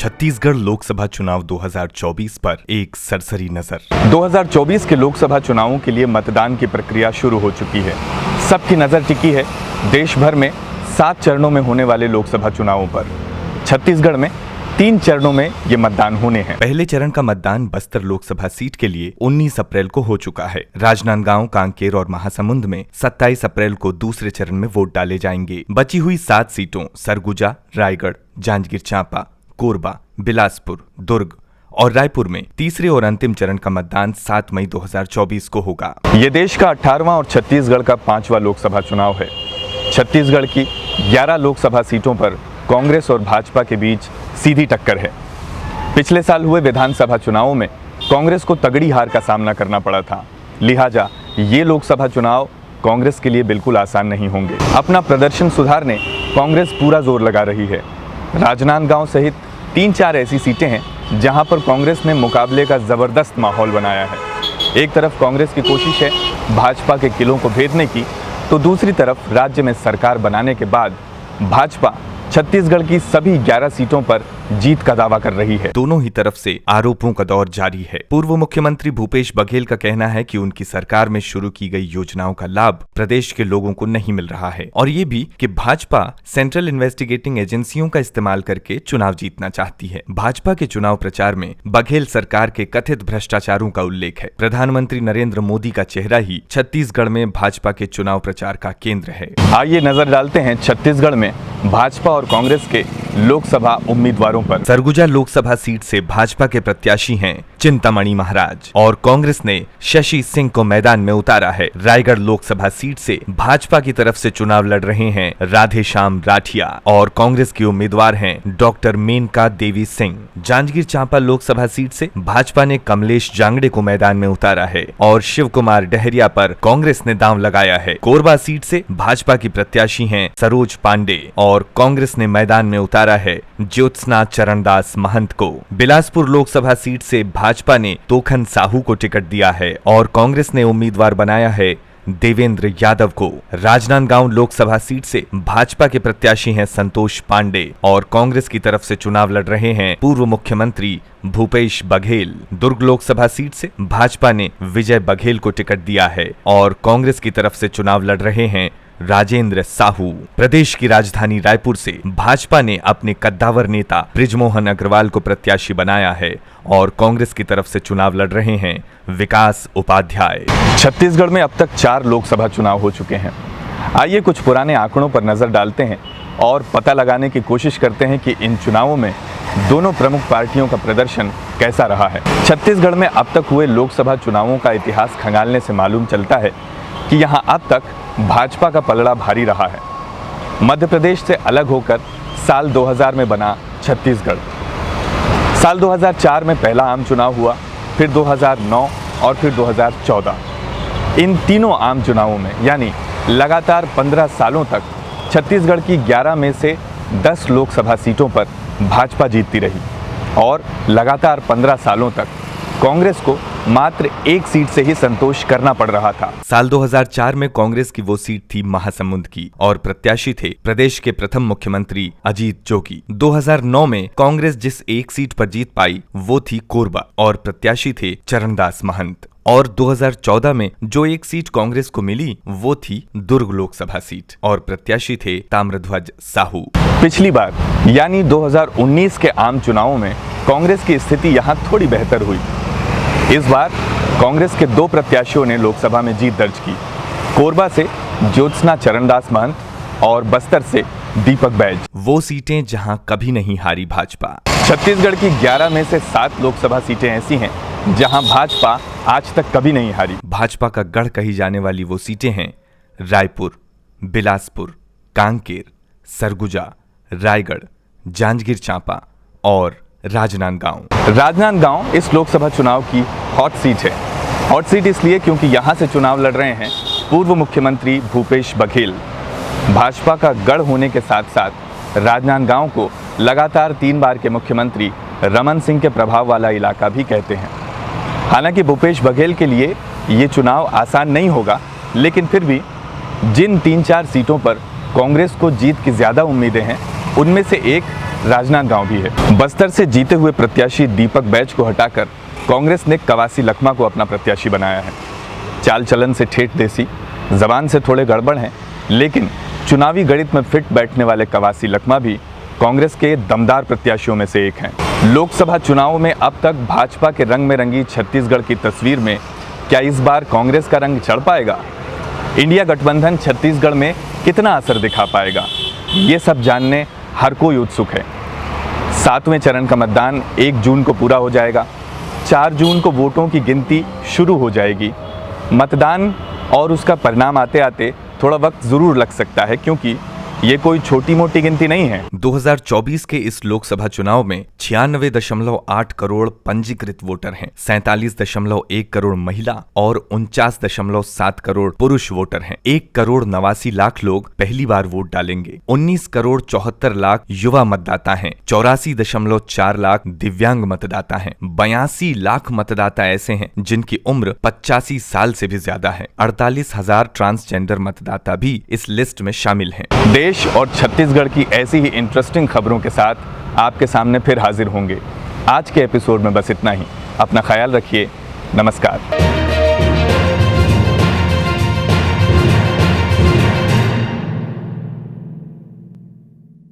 छत्तीसगढ़ लोकसभा चुनाव 2024 पर एक सरसरी नजर। 2024 के लोकसभा चुनावों के लिए मतदान की प्रक्रिया शुरू हो चुकी है। सबकी नजर टिकी है देश भर में 7 चरणों में होने वाले लोकसभा चुनावों पर। छत्तीसगढ़ में 3 चरणों में ये मतदान होने हैं। पहले चरण का मतदान बस्तर लोकसभा सीट के लिए 19 अप्रैल को हो चुका है। राजनांदगांव, कांकेर और महासमुंद में 27 अप्रैल को दूसरे चरण में वोट डाले जाएंगे। बची हुई 7 सीटों सरगुजा, रायगढ़, जांजगीर चांपा, कोरबा, बिलासपुर, दुर्ग और रायपुर में तीसरे और अंतिम चरण का मतदान 7 मई 2024 को होगा। ये देश का 18वां और छत्तीसगढ़ का 5वां लोकसभा चुनाव है। छत्तीसगढ़ की 11 लोकसभा सीटों पर कांग्रेस और भाजपा के बीच सीधी टक्कर है। पिछले साल हुए विधानसभा चुनावों में कांग्रेस को तगड़ी हार का सामना करना पड़ा था, लिहाजा ये लोकसभा चुनाव कांग्रेस के लिए बिल्कुल आसान नहीं होंगे। अपना प्रदर्शन सुधारने कांग्रेस पूरा जोर लगा रही है। राजनांदगांव सहित 3-4 ऐसी सीटें हैं जहां पर कांग्रेस ने मुकाबले का जबरदस्त माहौल बनाया है। एक तरफ कांग्रेस की कोशिश है भाजपा के किलों को भेदने की, तो दूसरी तरफ राज्य में सरकार बनाने के बाद भाजपा छत्तीसगढ़ की सभी 11 सीटों पर जीत का दावा कर रही है। दोनों ही तरफ से आरोपों का दौर जारी है। पूर्व मुख्यमंत्री भूपेश बघेल का कहना है कि उनकी सरकार में शुरू की गई योजनाओं का लाभ प्रदेश के लोगों को नहीं मिल रहा है, और ये भी कि भाजपा सेंट्रल इन्वेस्टिगेटिंग एजेंसियों का इस्तेमाल करके चुनाव जीतना चाहती है। भाजपा के चुनाव प्रचार में बघेल सरकार के कथित भ्रष्टाचारों का उल्लेख है। प्रधानमंत्री नरेंद्र मोदी का चेहरा ही छत्तीसगढ़ में भाजपा के चुनाव प्रचार का केंद्र है। आइए नजर डालते हैं छत्तीसगढ़ में भाजपा और कांग्रेस के लोकसभा उम्मीदवारों पर। सरगुजा लोकसभा सीट से भाजपा के प्रत्याशी हैं चिंतामणि महाराज और कांग्रेस ने शशि सिंह को मैदान में उतारा है। रायगढ़ लोकसभा सीट से भाजपा की तरफ से चुनाव लड़ रहे हैं राधेश्याम राठिया और कांग्रेस की उम्मीदवार हैं डॉक्टर मेनका देवी सिंह। जांजगीर चांपा लोकसभा सीट से भाजपा ने कमलेश जांगड़े को मैदान में उतारा है और शिव कुमार डहरिया पर कांग्रेस ने दांव लगाया है। कोरबा सीट से भाजपा की प्रत्याशी हैं सरोज पांडे और कांग्रेस ने मैदान में उतारा है ज्योत्सना चरणदास महंत को। बिलासपुर लोकसभा सीट से भाजपा ने तोखन साहू को टिकट दिया है और कांग्रेस ने उम्मीदवार बनाया है देवेंद्र यादव को। राजनांदगांव लोकसभा सीट से भाजपा के प्रत्याशी हैं संतोष पांडे और कांग्रेस की तरफ से चुनाव लड़ रहे हैं पूर्व मुख्यमंत्री भूपेश बघेल। दुर्ग लोकसभा सीट से भाजपा ने विजय बघेल को टिकट दिया है और कांग्रेस की तरफ से चुनाव लड़ रहे हैं राजेंद्र साहू। प्रदेश की राजधानी रायपुर से भाजपा ने अपने कद्दावर नेता बृजमोहन अग्रवाल को प्रत्याशी बनाया है और कांग्रेस की तरफ से चुनाव लड़ रहे हैं विकास उपाध्याय। छत्तीसगढ़ में अब तक 4 लोकसभा चुनाव हो चुके हैं। आइए कुछ पुराने आंकड़ों पर नजर डालते हैं और पता लगाने की कोशिश करते हैं कि इन चुनावों में दोनों प्रमुख पार्टियों का प्रदर्शन कैसा रहा है। छत्तीसगढ़ में अब तक हुए लोकसभा चुनावों का इतिहास खंगालने से मालूम चलता है कि यहाँ अब तक भाजपा का पलड़ा भारी रहा है। मध्य प्रदेश से अलग होकर साल 2000 में बना छत्तीसगढ़। साल 2004 में पहला आम चुनाव हुआ, फिर 2009 और फिर 2014। इन तीनों आम चुनावों में यानी लगातार 15 सालों तक छत्तीसगढ़ की 11 में से 10 लोकसभा सीटों पर भाजपा जीतती रही और लगातार 15 सालों तक कांग्रेस को मात्र 1 सीट से ही संतोष करना पड़ रहा था। साल 2004 में कांग्रेस की वो सीट थी महासमुंद की और प्रत्याशी थे प्रदेश के प्रथम मुख्यमंत्री अजीत जोगी। 2009 में कांग्रेस जिस 1 सीट पर जीत पाई वो थी कोरबा और प्रत्याशी थे चरणदास महंत। और 2014 में जो 1 सीट कांग्रेस को मिली वो थी दुर्ग लोकसभा सीट और प्रत्याशी थे ताम्रध्वज साहू। पिछली बार यानी 2019 के आम चुनावों में कांग्रेस की स्थिति यहाँ थोड़ी बेहतर हुई। इस बार कांग्रेस के 2 प्रत्याशियों ने लोकसभा में जीत दर्ज की। कोरबा से ज्योत्सना चरणदास महंत और बस्तर से दीपक बैज। वो सीटें जहां कभी नहीं हारी भाजपा। छत्तीसगढ़ की 11 में से 7 लोकसभा सीटें ऐसी हैं जहां भाजपा आज तक कभी नहीं हारी। भाजपा का गढ़ कही जाने वाली वो सीटें हैं रायपुर, बिलासपुर, कांकेर, सरगुजा, रायगढ़, जांजगीर चांपा और राजनांदगांव। राजनांदगांव इस लोकसभा चुनाव की हॉट सीट है। हॉट सीट इसलिए क्योंकि यहां से चुनाव लड़ रहे हैं पूर्व मुख्यमंत्री भूपेश बघेल। भाजपा का गढ़ होने के साथ साथ राजनांदगांव को लगातार 3 बार के मुख्यमंत्री रमन सिंह के प्रभाव वाला इलाका भी कहते हैं। हालांकि भूपेश बघेल के लिए ये चुनाव आसान नहीं होगा, लेकिन फिर भी जिन 3-4 सीटों पर कांग्रेस को जीत की ज़्यादा उम्मीदें हैं उनमें से एक राजनांदगांव भी है। बस्तर से जीते हुए प्रत्याशी दीपक बैज को हटाकर कांग्रेस ने कवासी लखमा को अपना प्रत्याशी बनाया है। चाल चलन से ठेठ देसी, जबान से थोड़े गड़बड़ हैं, लेकिन चुनावी गणित में फिट बैठने वाले कवासी लखमा भी कांग्रेस के दमदार प्रत्याशियों में से एक हैं। लोकसभा चुनावों में अब तक भाजपा के रंग में रंगी छत्तीसगढ़ की तस्वीर में क्या इस बार कांग्रेस का रंग चढ़ पाएगा? इंडिया गठबंधन छत्तीसगढ़ में कितना असर दिखा पाएगा? ये सब जानने हर कोई उत्सुक है। 7वें चरण का मतदान 1 जून को पूरा हो जाएगा। 4 जून को वोटों की गिनती शुरू हो जाएगी। मतदान और उसका परिणाम आते आते थोड़ा वक्त जरूर लग सकता है, क्योंकि ये कोई छोटी मोटी गिनती नहीं है। 2024 के इस लोकसभा चुनाव में 96.8 करोड़ पंजीकृत वोटर हैं, 47.1 करोड़ महिला और 49.7 करोड़ पुरुष वोटर हैं। 1,89,00,000 लोग पहली बार वोट डालेंगे। 19,74,00,000 लाख युवा मतदाता हैं। 84.4 लाख दिव्यांग मतदाता हैं। 82 लाख मतदाता ऐसे हैं जिनकी उम्र 85 साल से भी ज्यादा है। 48,000 ट्रांसजेंडर मतदाता भी इस लिस्ट में शामिल हैं। देश और छत्तीसगढ़ की ऐसी ही इंटरेस्टिंग खबरों के साथ आपके सामने फिर हाजिर होंगे। आज के एपिसोड में बस इतना ही। अपना ख्याल रखिए। नमस्कार।